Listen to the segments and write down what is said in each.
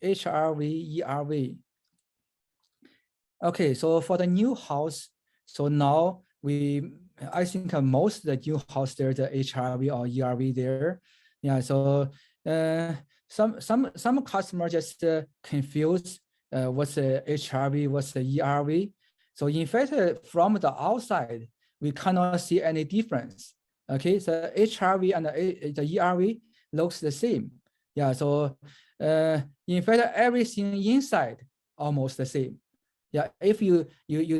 HRV, ERV. Okay, so for the new house, so now I think most of the new house there's a HRV or ERV there. Yeah, so some customer just confuse what's the HRV, what's the ERV. So in fact, from the outside, we cannot see any difference. Okay, so HRV and the ERV looks the same. Yeah, so in fact, everything inside almost the same. Yeah, if you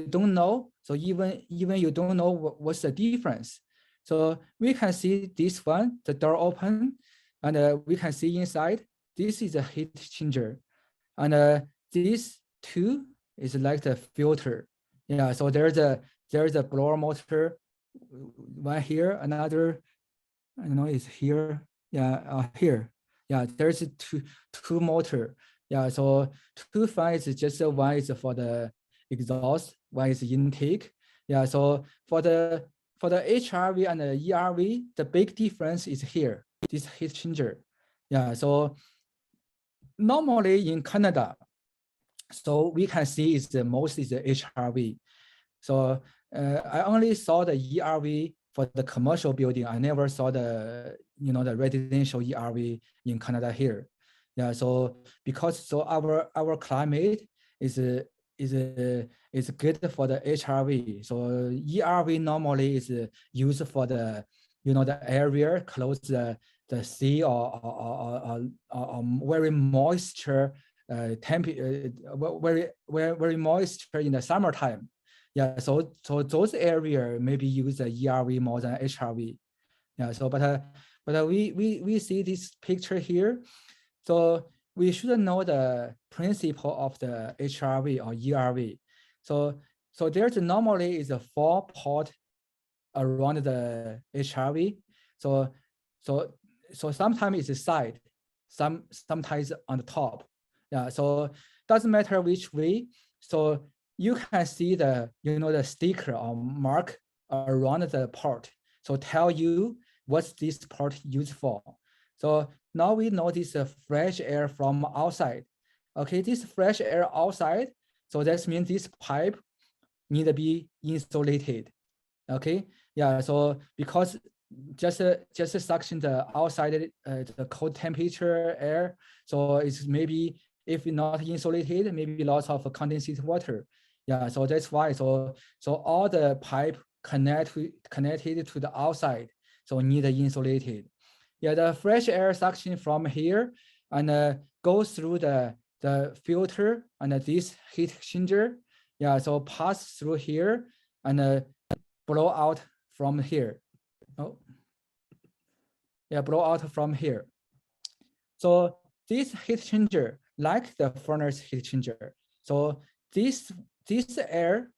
don't know, so even you don't know what's the difference. So we can see this one, the door open, and we can see inside. This is a heat exchanger, and this two is like the filter. Yeah, so there's a blower motor, one here, another, I don't know, is here. Yeah, here. Yeah, there's two motor. Yeah, so two fans is just one is for the exhaust, one is intake. Yeah, so for the HRV and the ERV, the big difference is here, this heat changer. Yeah, so normally in Canada, so we can see is the most is the HRV. So I only saw the ERV for the commercial building. I never saw the the residential ERV in Canada here. Yeah, so because so our climate is good for the HRV. So ERV normally is used for the the area close the sea or very moisture very moisture in the summertime. Yeah, so those area maybe use the ERV more than HRV. Yeah, so but we see this picture here, so we should know the principle of the HRV or ERV. So there's normally is a 4 port around the HRV. So sometimes it's a side, sometimes on the top. Yeah, so doesn't matter which way. So you can see the the sticker or mark around the port. So tell you what's this port used for. So now we know this fresh air from outside. Okay, this fresh air outside. So that means this pipe need to be insulated. Okay, yeah. So because just suction the outside the cold temperature air, so it's maybe if not insulated, maybe lots of condensate water. Yeah, so that's why. So all the pipe connected to the outside, so need insulated. Yeah, the fresh air suction from here and goes through the filter and this heat exchanger. Yeah, so pass through here and blow out from here. Oh, yeah, blow out from here. So this heat exchanger, like the furnace heat exchanger, so this air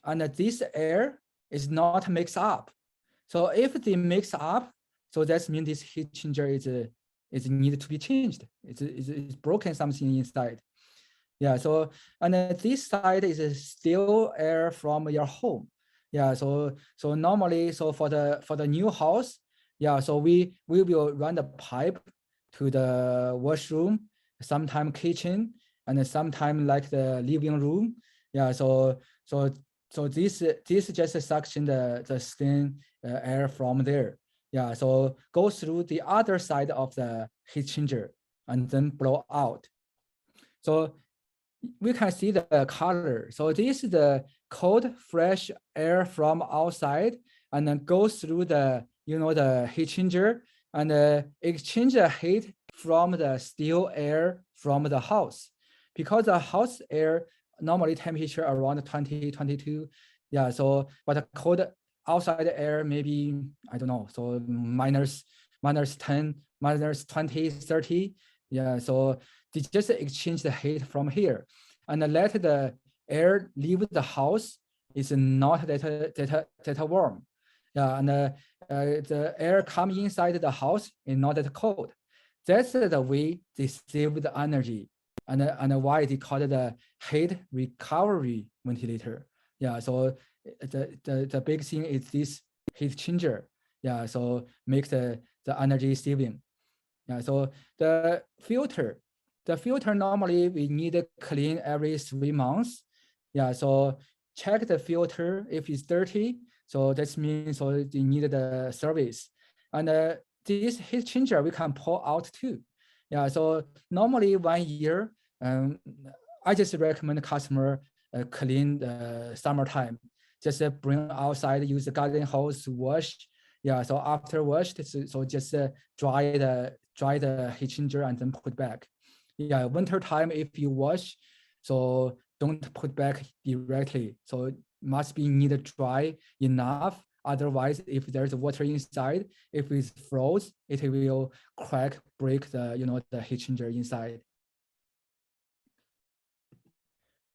and this air is not mixed up. So if they mix up, so that means this heat exchanger is needed to be changed. It's broken something inside. Yeah, so and this side is still air from your home. Yeah, so normally, so for the new house, yeah, so we will run the pipe to the washroom, sometime kitchen, and sometime like the living room. Yeah, so this just suction the skin air from there. Yeah, so go through the other side of the heat exchanger and then blow out. So we can see the color. So this is the cold, fresh air from outside and then goes through the, the heat exchanger and exchange the heat from the still air from the house. Because the house air normally temperature around 20, 22. Yeah, so, but the cold outside air maybe, I don't know, so minus 10, minus 20, 30. Yeah, so they just exchange the heat from here and let the air leave the house is not that warm. Yeah, and the air come inside the house is not that cold. That's the way they save the energy and why they call it the heat recovery ventilator. Yeah, so the big thing is this heat exchanger. Yeah, so makes the energy saving. Yeah, so the filter. the filter normally we need to clean every 3 months. Yeah, so check the filter if it's dirty. So that means so you need the service. And this heat changer we can pull out too. Yeah, so normally 1 year, I just recommend the customer clean the summertime. Just bring outside, use the garden hose to wash. Yeah, so after washed, so just dry the heat changer and then put back. Yeah, winter time if you wash, so don't put back directly. So it must be need dry enough. Otherwise, if there's water inside, if it's froze, it will crack, break the heat changer inside.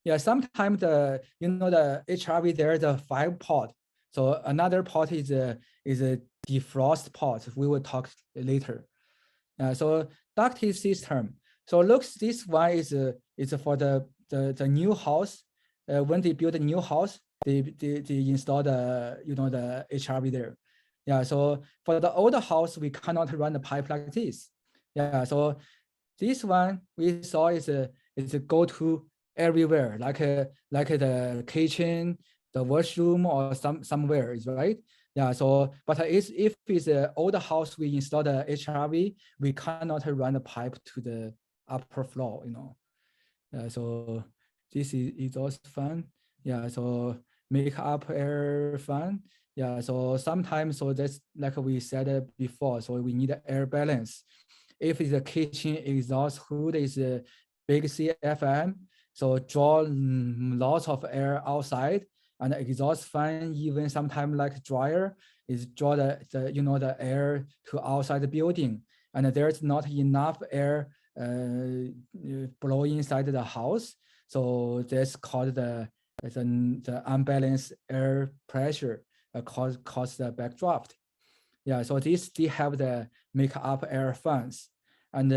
Yeah, sometimes the HRV there's a 5 pot. So another pot is a defrost pot. We will talk later. So ducted system. So looks this one is for the new house. When they build a new house, they install the HRV there. Yeah. So for the older house, we cannot run the pipe like this. Yeah. So this one we saw is a go-to everywhere, like the kitchen, the washroom, or somewhere, is right. Yeah, so but if it's an older house, we install the HRV, we cannot run the pipe to the upper floor, so this is also fun. Yeah, so make up air fan. Yeah, so sometimes, so that's like we said before, so we need air balance. If the kitchen exhaust hood is a big CFM, so draw lots of air outside, and exhaust fan, even sometimes like dryer, is draw the air to outside the building, and there's not enough air blow inside the house. So that's called the unbalanced air pressure, cause the backdraft. Yeah, so they have the make up air fans, and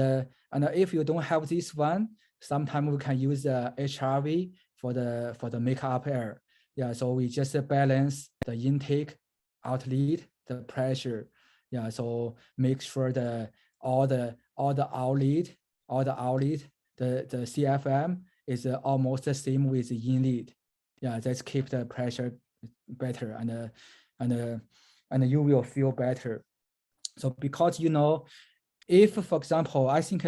if you don't have this one, sometimes we can use the HRV for the make up air. Yeah, so we just balance the intake, outlet, the pressure. Yeah, so make sure all the outlet, the CFM is almost the same with the inlet. Yeah, that's keep the pressure better, and you will feel better. So because if, for example, I think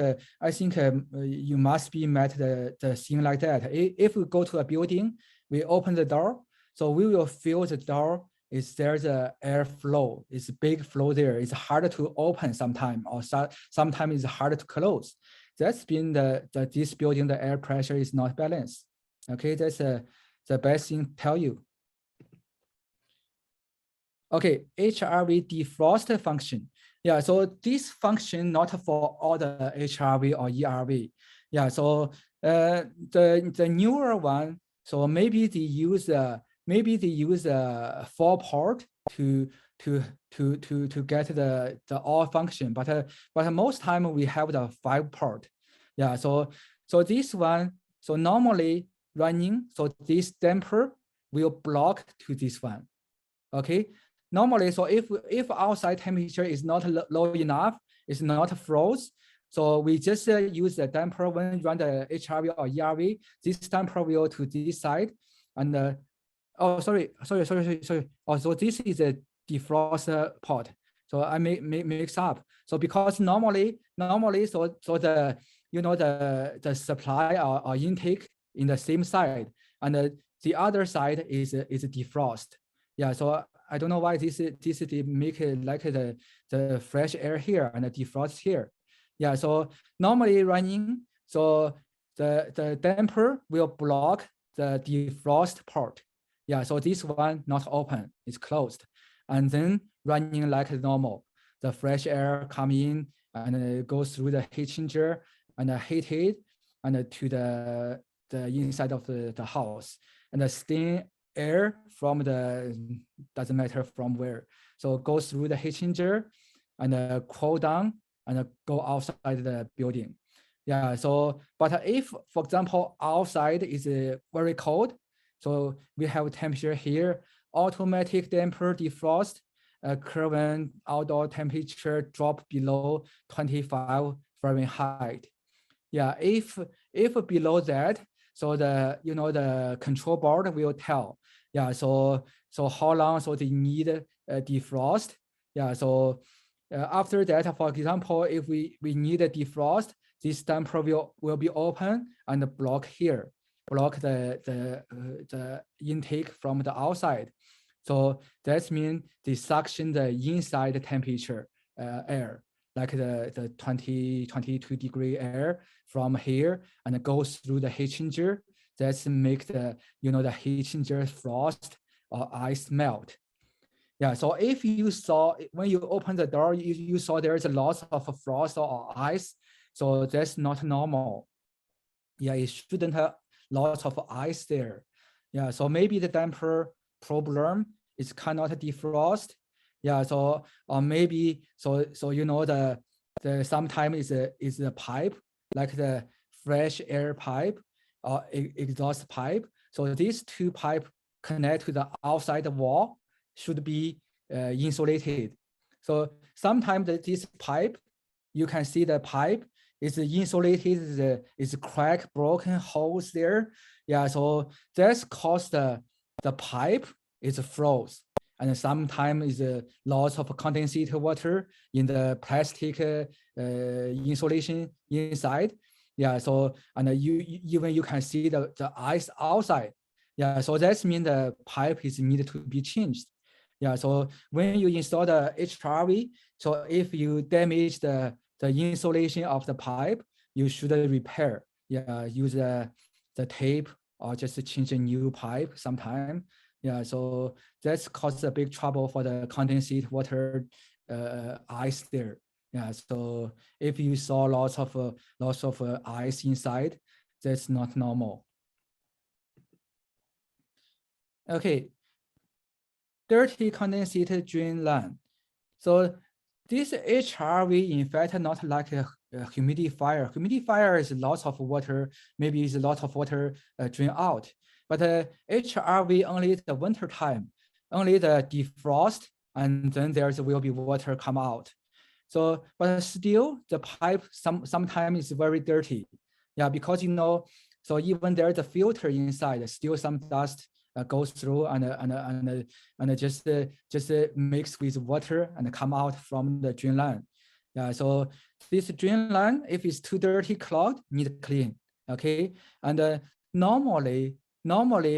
you must be met the thing like that. If we go to a building, we open the door, so we will feel the door there's a air flow. It's a big flow there. It's harder to open sometimes, or sometimes it's harder to close. That's been this building, the air pressure is not balanced. Okay, that's the best thing to tell you. Okay, HRV defrost function. Yeah, so this function not for all the HRV or ERV. Yeah, so the newer one, so maybe they use a 4-port to get the all function, but most time we have the 5-port. Yeah, so this one, so normally running, so this damper will block to this one. Okay, normally, so if outside temperature is not low enough, it's not froze, so we just use the damper when run the HRV or ERV. This damper will to this side, and oh, sorry. Oh, so this is a defroster pot. So I mix up. So because normally, so the the supply or intake in the same side, and the other side is defrost. Yeah. So I don't know why this they make it like the fresh air here and the defrost here. Yeah. So normally running, so the damper will block the defrost part. Yeah, so this one not open, it's closed. And then running like normal. The fresh air come in and goes through the heat changer and heat it and to the inside of the house. And the steam air from doesn't matter from where. So it goes through the heat changer and cool down and go outside the building. Yeah, so, but if, for example, outside is very cold, so we have temperature here, automatic damper defrost occur when outdoor temperature drop below 25 Fahrenheit. Yeah, if below that, so the the control board will tell. Yeah, so how long so they need defrost. Yeah, so after that, for example, if we need a defrost, this damper will be open and block here, block the intake from the outside. So that means they suction the inside temperature air, like the 22 degree air from here and goes through the heat changer. That's make the the heat changer frost or ice melt. Yeah, so if you saw when you open the door, you saw there's a lot of frost or ice, so that's not normal. Yeah, it shouldn't have lots of ice there. Yeah, so maybe the damper problem is cannot defrost. Yeah, so or maybe so the sometimes is a pipe like the fresh air pipe or exhaust pipe. So these two pipe connect to the outside wall should be insulated. So sometimes this pipe, you can see the pipe is insulated, is crack, broken holes there. Yeah, so that's caused the pipe is froze. And sometimes is lots of condensate water in the plastic insulation inside. Yeah, so and even you can see the ice outside. Yeah, so that means the pipe is needed to be changed. Yeah, so when you install the HRV, so if you damage the insulation of the pipe, you should repair. Yeah, use the tape or just change a new pipe sometime. Yeah, so that's caused a big trouble for the condensate water ice there. Yeah, so if you saw lots of ice inside, that's not normal. Okay, dirty condensate drain line. So this HRV, in fact, not like a humidifier. Humidifier is lots of water, maybe is a lot of water drain out. But HRV only the winter time, only the defrost, and then will be water come out. So, but still the pipe sometimes is very dirty. Yeah, because so even there's a filter inside, still some dust goes through and just mix with water and come out from the drain line. Yeah, so this drain line, if it's too dirty, clogged, need clean. Okay, and normally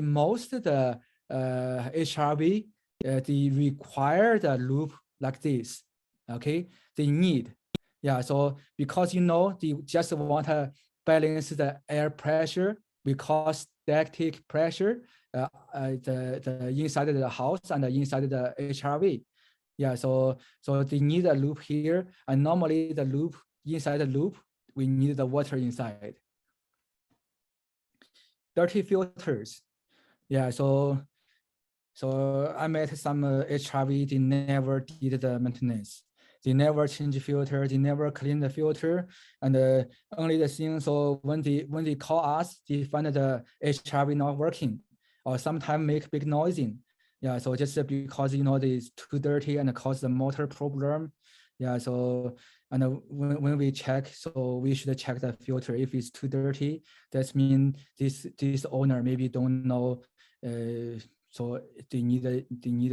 most of the HRV they require the loop like this. Okay, they need. Yeah, so because they just want to balance the air pressure because static pressure the inside of the house and the inside of the HRV. Yeah, so they need a loop here, and normally the loop inside the loop, we need the water inside. Dirty filters. Yeah, so I met some HRV, they never did the maintenance. They never change filter, they never clean the filter, and only the thing, so when they call us, they find the HRV not working, or sometimes make big noising. Yeah, so just because it's too dirty and cause the motor problem. Yeah, so and when we check, so we should check the filter. If it's too dirty, that means this owner maybe don't know. So they needed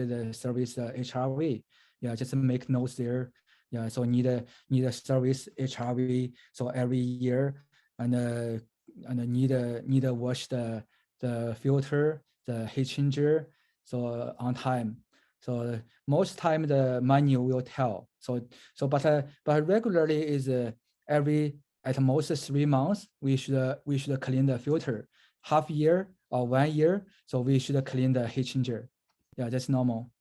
the service HRV. Yeah, just make notes there. Yeah, so need a service HRV. So every year and need to wash the filter, the heat changer, so on time. So most time the manual will tell. So but regularly is at most 3 months we should clean the filter. Half year or 1 year, so we should clean the heat changer. Yeah, that's normal.